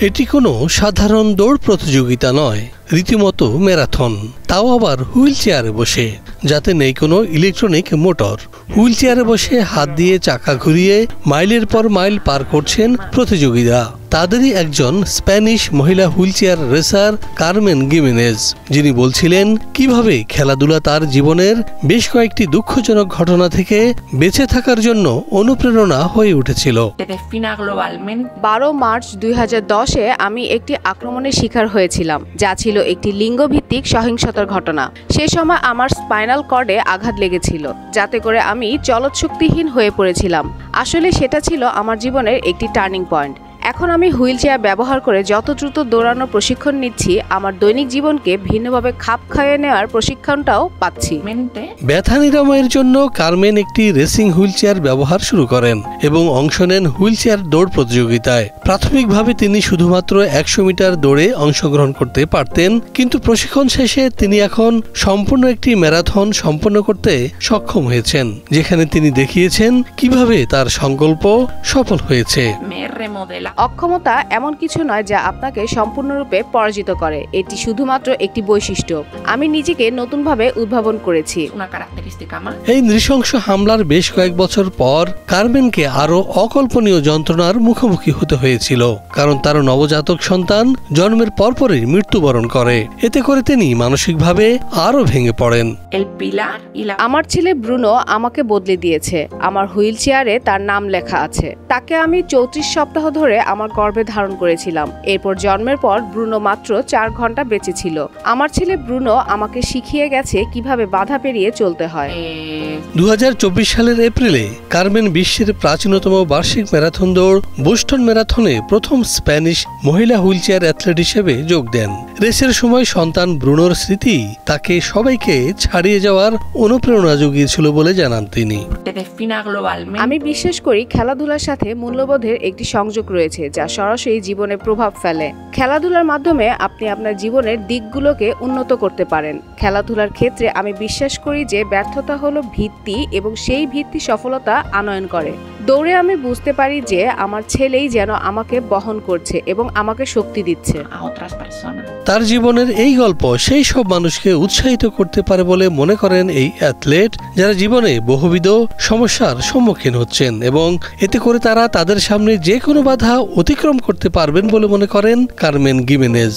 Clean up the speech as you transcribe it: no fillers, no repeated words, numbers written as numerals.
এটি কোনো সাধারণ দৌড় প্রতিযোগিতা নয়, রীতিমতো ম্যারাথন, তাও আবার হুইল চেয়ারে বসে, যাতে নেই কোনো ইলেকট্রনিক মোটর। হুইল চেয়ারে বসে হাত দিয়ে চাকা ঘুরিয়ে মাইলের পর মাইল পার করছেন প্রতিযোগীরা। তাদেরই একজন স্প্যানিশ মহিলা হুইল চেয়ার রেসার কারমেন গিমেনেজ, যিনি বলছিলেন কিভাবে খেলাধুলা তার জীবনের বেশ কয়েকটি দুঃখজনক ঘটনা থেকে বেঁচে থাকার জন্য অনুপ্রেরণা হয়ে উঠেছিল। 12 মার্চ 2010-এ আমি একটি আক্রমণের শিকার হয়েছিলাম, যা ছিল একটি লিঙ্গভিত্তিক সহিংসতার ঘটনা। সেই সময় আমার স্পাইনাল কর্ডে আঘাত লেগেছিল, যাতে করে আমি চলৎশক্তিহীন হয়ে পড়েছিলাম। আসলে সেটা ছিল আমার জীবনের একটি টার্নিং পয়েন্ট। এখন আমি হুইল চেয়ার ব্যবহার করে যত দ্রুত দৌড়ানোর প্রশিক্ষণ নিচ্ছি, আমার দৈনিক জীবনকে ভিন্নভাবে খাপ খাইয়ে নেওয়ার প্রশিক্ষণটাও পাচ্ছি। ব্যথা নিরাময়ের জন্য কারমেন একটি রেসিং হুইল চেয়ার ব্যবহার শুরু করেন এবং অংশ নেন হুইল চেয়ার দৌড় প্রতিযোগিতায়। প্রাথমিকভাবে তিনি শুধুমাত্র 100 মিটার দৌড়ে অংশগ্রহণ করতে পারতেন, কিন্তু প্রশিক্ষণ শেষে তিনি এখন সম্পূর্ণ একটি ম্যারাথন সম্পন্ন করতে সক্ষম হয়েছেন, যেখানে তিনি দেখিয়েছেন কিভাবে তার সংকল্প সফল হয়েছে। অক্ষমতা এমন কিছু নয় যা আপনাকে সম্পূর্ণরূপে পরাজিত করে, এটি শুধুমাত্র একটি বৈশিষ্ট্য। আমি নিজেকে নতুনভাবে উদ্ভাবন করেছি। এই নৃশংস হামলার বেশ কয়েক বছর পর কারমেনকে আরো অকল্পনীয় যন্ত্রণার মুখোমুখি হতে হয়েছিল, কারণ তার নবজাতক সন্তান জন্মের পরপরই মৃত্যুবরণ করে। এতে করে তিনি মানসিকভাবে আরো ভেঙে পড়েন। আমার ছেলে ব্রুনো আমাকে বদলে দিয়েছে। আমার হুইল চেয়ারে তার নাম লেখা আছে। তাকে আমি 34 সপ্তাহ ধরে আমার গর্ভে ধারণ করেছিলাম। এরপর জন্মের পর ব্রুনো মাত্র 4 ঘন্টা বেঁচে ছিল। আমার ছেলে ব্রুনো আমাকে শিখিয়ে গেছে কিভাবে বাধা পেরিয়ে চলতে হয়। 2024 সালের এপ্রিলে কারমেন বিশ্বের প্রাচীনতম বার্ষিক ম্যারাথন দৌড় বোস্টন ম্যারাথনে প্রথম স্প্যানিশ মহিলা হুইল চেয়ার অ্যাথলেট হিসেবে যোগ দেন। রেসের সময় সন্তান ব্রুনোর স্মৃতি তাকে সবাইকে ছাড়িয়ে যাওয়ার অনুপ্রেরণা জুগিয়েছিল বলে জানান তিনি। আমি বিশ্বাস করি খেলাধুলার সাথে মূল্যবোধের একটি সংযোগ রয়েছে, যা সরাসরি জীবনে প্রভাব ফেলে। খেলাধুলার মাধ্যমে আপনি আপনার জীবনের দিকগুলোকে উন্নত করতে পারেন। খেলাধুলার ক্ষেত্রে আমি বিশ্বাস করি যে ব্যর্থতা হলো ভিত্তি এবং সেই ভিত্তি সফলতা আনয়ন করে। দৌড়ে আমি বুঝতে পারি যে আমার ছেলেই যেন আমাকে বহন করছে এবং আমাকে শক্তি দিচ্ছে। তার জীবনের এই গল্প সেই সব মানুষকে উৎসাহিত করতে পারে বলে মনে করেন এই অ্যাথলেট, যারা জীবনে বহুবিধ সমস্যার সম্মুখীন হচ্ছেন এবং এতে করে তারা তাদের সামনে যে কোনো বাধা অতিক্রম করতে পারবেন বলে মনে করেন কারমেন গিমেনেজ।